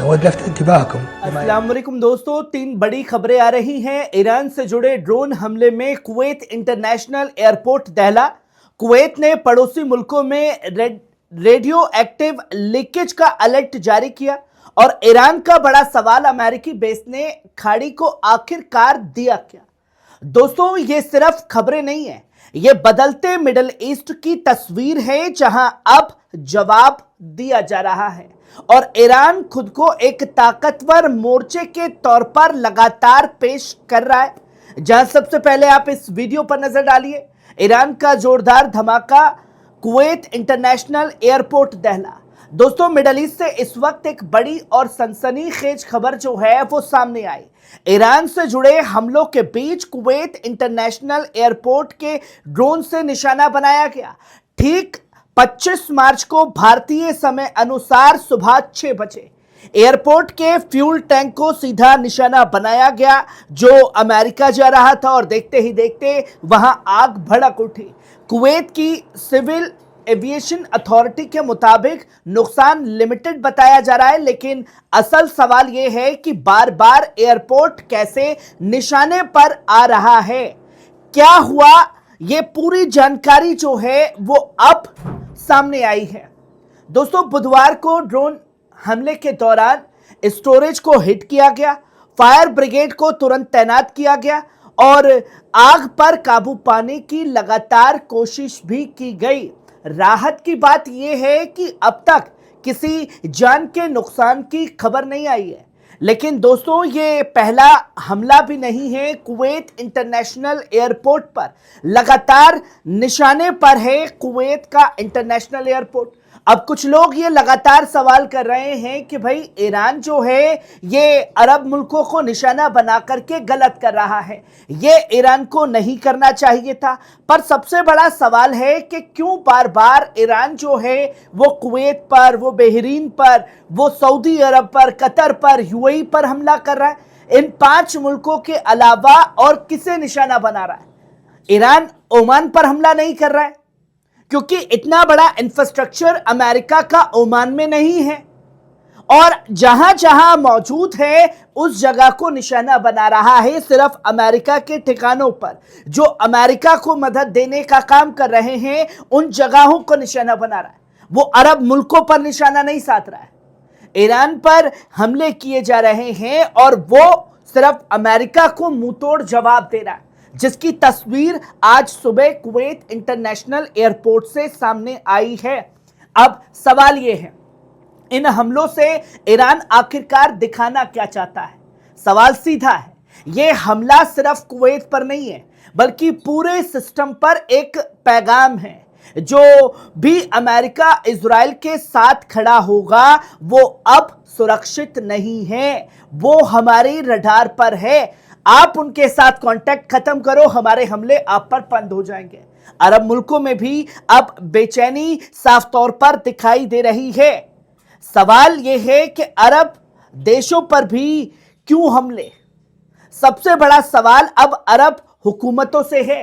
नवद लफ्त इंतबाहकुम। अस्सलाम वालेकुम दोस्तों, 3 बड़ी खबरें आ रही हैं। ईरान से जुड़े ड्रोन हमले में कुवैत इंटरनेशनल एयरपोर्ट दहला। कुवैत ने पड़ोसी मुल्कों में रेडियो एक्टिव लीकेज का अलर्ट जारी किया और ईरान का बड़ा सवाल, अमेरिकी बेस ने खाड़ी को आखिरकार दिया क्या। दोस्तों, ये सिर्फ खबरें नहीं है, ये बदलते मिडिल ईस्ट की तस्वीर है जहां अब जवाब दिया जा रहा है और ईरान खुद को एक ताकतवर मोर्चे के तौर पर लगातार पेश कर रहा है। जहां सबसे पहले आप इस वीडियो पर नजर डालिए। ईरान का जोरदार धमाका, कुवैत इंटरनेशनल एयरपोर्ट दहला। दोस्तों, मिडिल ईस्ट से इस वक्त एक बड़ी और सनसनीखेज खबर जो है वो सामने आई। ईरान से जुड़े हमलों के बीच कुवैत इंटरनेशनल एयरपोर्ट के ड्रोन से निशाना बनाया गया। ठीक 25 मार्च को भारतीय समय अनुसार सुबह 6 बजे एयरपोर्ट के फ्यूल टैंक को सीधा निशाना बनाया गया जो अमेरिका जा रहा था और देखते ही देखते वहां आग भड़क उठी। कुवैत की सिविल एविएशन अथॉरिटी के मुताबिक नुकसान लिमिटेड बताया जा रहा है, लेकिन असल सवाल यह है कि बार बार एयरपोर्ट कैसे निशाने पर आ रहा है, क्या हुआ। ये पूरी जानकारी जो है वो अब सामने आई है। दोस्तों, बुधवार को ड्रोन हमले के दौरान स्टोरेज को हिट किया गया, फायर ब्रिगेड को तुरंत तैनात किया गया और आग पर काबू पाने की लगातार कोशिश भी की गई। राहत की बात यह है कि अब तक किसी जान के नुकसान की खबर नहीं आई है, लेकिन दोस्तों ये पहला हमला भी नहीं है। कुवैत इंटरनेशनल एयरपोर्ट पर लगातार निशाने पर है कुवैत का इंटरनेशनल एयरपोर्ट। अब कुछ लोग ये लगातार सवाल कर रहे हैं कि भाई ईरान जो है ये अरब मुल्कों को निशाना बना करके गलत कर रहा है, ये ईरान को नहीं करना चाहिए था। पर सबसे बड़ा सवाल है कि क्यों बार बार ईरान जो है वो कुवैत पर, वो बहरीन पर, वो सऊदी अरब पर, कतर पर, यूएई पर हमला कर रहा है। इन 5 मुल्कों के अलावा और किसे निशाना बना रहा है। ईरान ओमान पर हमला नहीं कर रहा है क्योंकि इतना बड़ा इंफ्रास्ट्रक्चर अमेरिका का ओमान में नहीं है और जहां जहां मौजूद है उस जगह को निशाना बना रहा है सिर्फ अमेरिका के ठिकानों पर। जो अमेरिका को मदद देने का काम कर रहे हैं उन जगहों को निशाना बना रहा है, वो अरब मुल्कों पर निशाना नहीं साध रहा है। ईरान पर हमले किए जा रहे हैं और वो सिर्फ अमेरिका को मुंहतोड़ जवाब दे रहा है, जिसकी तस्वीर आज सुबह कुवैत इंटरनेशनल एयरपोर्ट से सामने आई है। अब सवाल यह है, इन हमलों से ईरान आखिरकार दिखाना क्या चाहता है। सवाल सीधा है, यह हमला सिर्फ कुवैत पर नहीं है बल्कि पूरे सिस्टम पर एक पैगाम है। जो भी अमेरिका इजराइल के साथ खड़ा होगा वो अब सुरक्षित नहीं है, वो हमारी रडार पर है। आप उनके साथ कांटेक्ट खत्म करो, हमारे हमले आप पर बंद हो जाएंगे। अरब मुल्कों में भी अब बेचैनी साफ तौर पर दिखाई दे रही है। सवाल यह है कि अरब देशों पर भी क्यों हमले। सबसे बड़ा सवाल अब अरब हुकूमतों से है,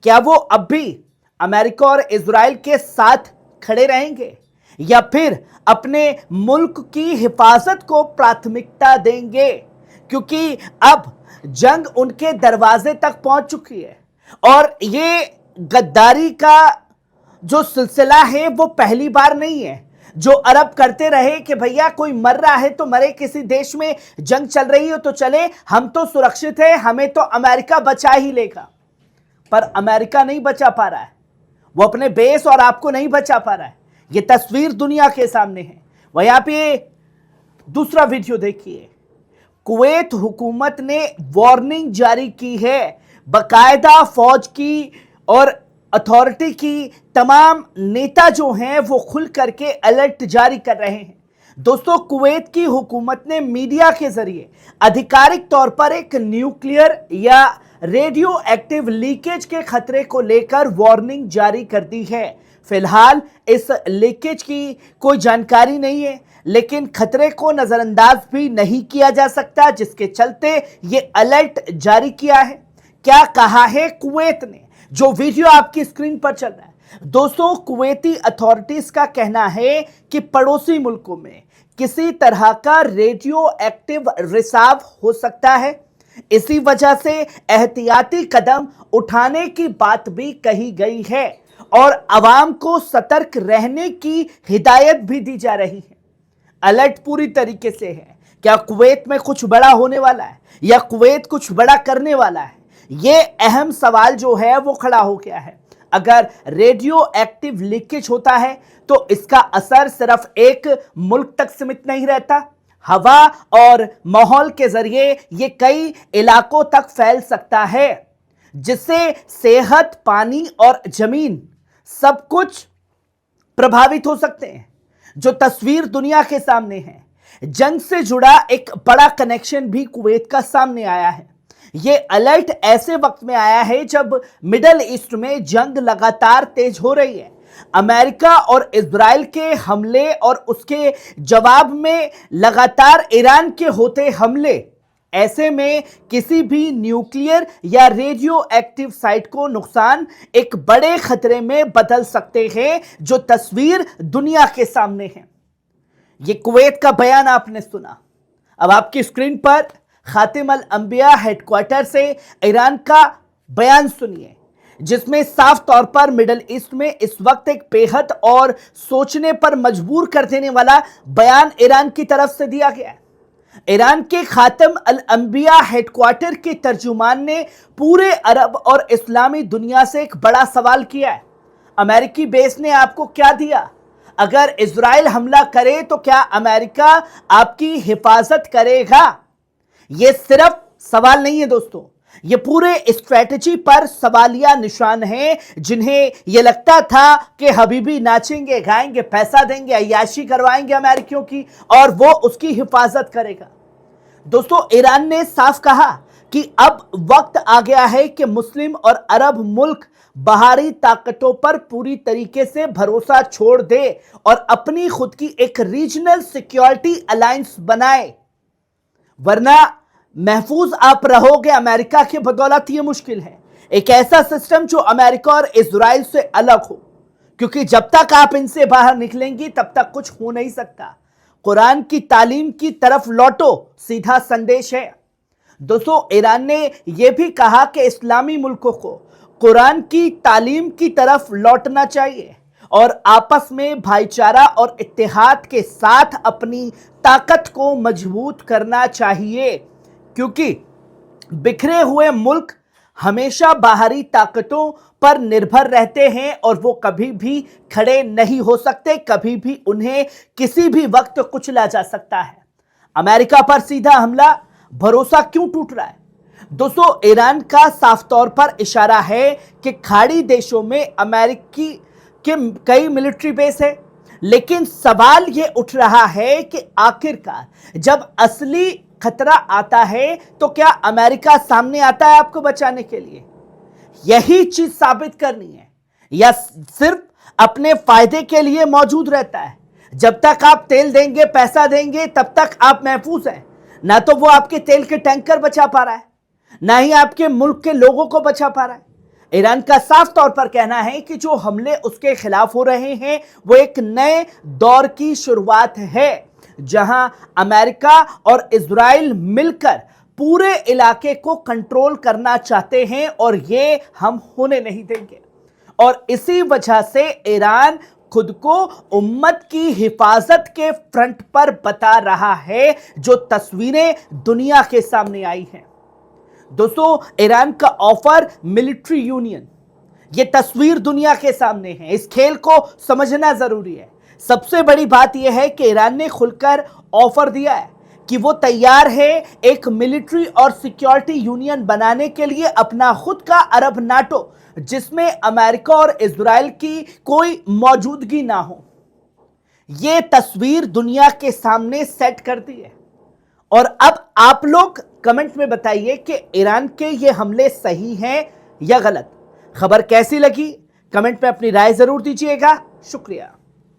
क्या वो अब भी अमेरिका और इजराइल के साथ खड़े रहेंगे या फिर अपने मुल्क की हिफाजत को प्राथमिकता देंगे, क्योंकि अब जंग उनके दरवाजे तक पहुंच चुकी है और ये गद्दारी का जो सिलसिला है वो पहली बार नहीं है। जो अरब करते रहे कि भैया कोई मर रहा है तो मरे, किसी देश में जंग चल रही हो तो चले, हम तो सुरक्षित है, हमें तो अमेरिका बचा ही लेगा। पर अमेरिका नहीं बचा पा रहा है, वो अपने बेस और आपको नहीं बचा पा रहा है। ये तस्वीर दुनिया के सामने है। वहां पे दूसरा वीडियो देखिए। कुवैत हुकूमत ने वार्निंग जारी की है, बकायदा फौज की और अथॉरिटी की तमाम नेता जो हैं वो खुल करके अलर्ट जारी कर रहे हैं। दोस्तों, कुवैत की हुकूमत ने मीडिया के जरिए आधिकारिक तौर पर एक न्यूक्लियर या रेडियो एक्टिव लीकेज के खतरे को लेकर वार्निंग जारी कर दी है। फिलहाल इस लीकेज की कोई जानकारी नहीं है, लेकिन खतरे को नजरअंदाज भी नहीं किया जा सकता, जिसके चलते ये अलर्ट जारी किया है। क्या कहा है कुवैत ने, जो वीडियो आपकी स्क्रीन पर चल रहा है। दोस्तों, कुवैती अथॉरिटीज का कहना है कि पड़ोसी मुल्कों में किसी तरह का रेडियो एक्टिव रिसाव हो सकता है। इसी वजह से एहतियाती कदम उठाने की बात भी कही गई है और अवाम को सतर्क रहने की हिदायत भी दी जा रही है। अलर्ट पूरी तरीके से है। क्या कुवैत में कुछ बड़ा होने वाला है या कुवैत कुछ बड़ा करने वाला है? ये अहम सवाल जो है वो खड़ा हो गया है। अगर रेडियो एक्टिव लीकेज होता है तो इसका असर सिर्फ एक मुल्क तक सीमित नहीं रहता, हवा और माहौल के जरिए ये कई इलाकों तक फैल सकता है, जिससे सेहत, पानी और जमीन सब कुछ प्रभावित हो सकते हैं। जो तस्वीर दुनिया के सामने है, जंग से जुड़ा एक बड़ा कनेक्शन भी कुवैत का सामने आया है। ये अलर्ट ऐसे वक्त में आया है जब मिडल ईस्ट में जंग लगातार तेज हो रही है। अमेरिका और इजराइल के हमले और उसके जवाब में लगातार ईरान के होते हमले, ऐसे में किसी भी न्यूक्लियर या रेडियो एक्टिव साइट को नुकसान एक बड़े खतरे में बदल सकते हैं, जो तस्वीर दुनिया के सामने है। ये कुवैत का बयान आपने सुना। अब आपकी स्क्रीन पर खातिम अल अंबिया हेडक्वार्टर से ईरान का बयान सुनिए, जिसमें साफ तौर पर मिडल ईस्ट में इस वक्त एक बेहद और सोचने पर मजबूर कर देने वाला बयान ईरान की तरफ से दिया गया है। ईरान के खातिम अल अंबिया हेडक्वार्टर के तर्जुमान ने पूरे अरब और इस्लामी दुनिया से एक बड़ा सवाल किया है। अमेरिकी बेस ने आपको क्या दिया? अगर इजराइल हमला करे तो क्या अमेरिका आपकी हिफाजत करेगा? यह सिर्फ सवाल नहीं है दोस्तों, ये पूरे स्ट्रेटजी पर सवालिया निशान हैं, जिन्हें यह लगता था कि हबीबी नाचेंगे, गाएंगे, पैसा देंगे, अय्याशी करवाएंगे अमेरिकियों की और वो उसकी हिफाजत करेगा। दोस्तों, ईरान ने साफ कहा कि अब वक्त आ गया है कि मुस्लिम और अरब मुल्क बाहरी ताकतों पर पूरी तरीके से भरोसा छोड़ दे और अपनी खुद की एक रीजनल सिक्योरिटी अलायंस बनाए, वरना महफूज आप रहोगे अमेरिका की बदौलत। ये मुश्किल है एक ऐसा सिस्टम जो अमेरिका और इजराइल से अलग हो, क्योंकि जब तक आप इनसे बाहर निकलेंगी तब तक कुछ हो नहीं सकता। कुरान की तालीम की तरफ लौटो, सीधा संदेश है। दोस्तों, ईरान ने यह भी कहा कि इस्लामी मुल्कों को कुरान की तालीम की तरफ लौटना चाहिए और आपस में भाईचारा और इत्तेहाद के साथ अपनी ताकत को मजबूत करना चाहिए, क्योंकि बिखरे हुए मुल्क हमेशा बाहरी ताकतों पर निर्भर रहते हैं और वो कभी भी खड़े नहीं हो सकते, कभी भी उन्हें किसी भी वक्त कुचला जा सकता है। अमेरिका पर सीधा हमला, भरोसा क्यों टूट रहा है? दोस्तों, ईरान का साफ तौर पर इशारा है कि खाड़ी देशों में अमेरिकी के कई मिलिट्री बेस है, लेकिन सवाल ये उठ रहा है कि आखिरकार जब असली खतरा आता है तो क्या अमेरिका सामने आता है आपको बचाने के लिए? यही चीज साबित करनी है या सिर्फ अपने फायदे के लिए मौजूद रहता है? जब तक आप तेल देंगे, पैसा देंगे, तब तक आप महफूज हैं। ना तो वो आपके तेल के टैंकर बचा पा रहा है, ना ही आपके मुल्क के लोगों को बचा पा रहा है। ईरान का साफ तौर पर कहना है कि जो हमले उसके खिलाफ हो रहे हैं वो एक नए दौर की शुरुआत है, जहां अमेरिका और इजराइल मिलकर पूरे इलाके को कंट्रोल करना चाहते हैं और ये हम होने नहीं देंगे। और इसी वजह से ईरान खुद को उम्मत की हिफाजत के फ्रंट पर बता रहा है, जो तस्वीरें दुनिया के सामने आई हैं। दोस्तों, ईरान का ऑफर मिलिट्री यूनियन, ये तस्वीर दुनिया के सामने है। इस खेल को समझना जरूरी है। सबसे बड़ी बात यह है कि ईरान ने खुलकर ऑफर दिया है कि वो तैयार है एक मिलिट्री और सिक्योरिटी यूनियन बनाने के लिए, अपना खुद का अरब नाटो, जिसमें अमेरिका और इजराइल की कोई मौजूदगी ना हो। ये तस्वीर दुनिया के सामने सेट कर दी है। और अब आप लोग कमेंट में बताइए कि ईरान के ये हमले सही हैं या गलत। खबर कैसी लगी कमेंट में अपनी राय जरूर दीजिएगा। शुक्रिया।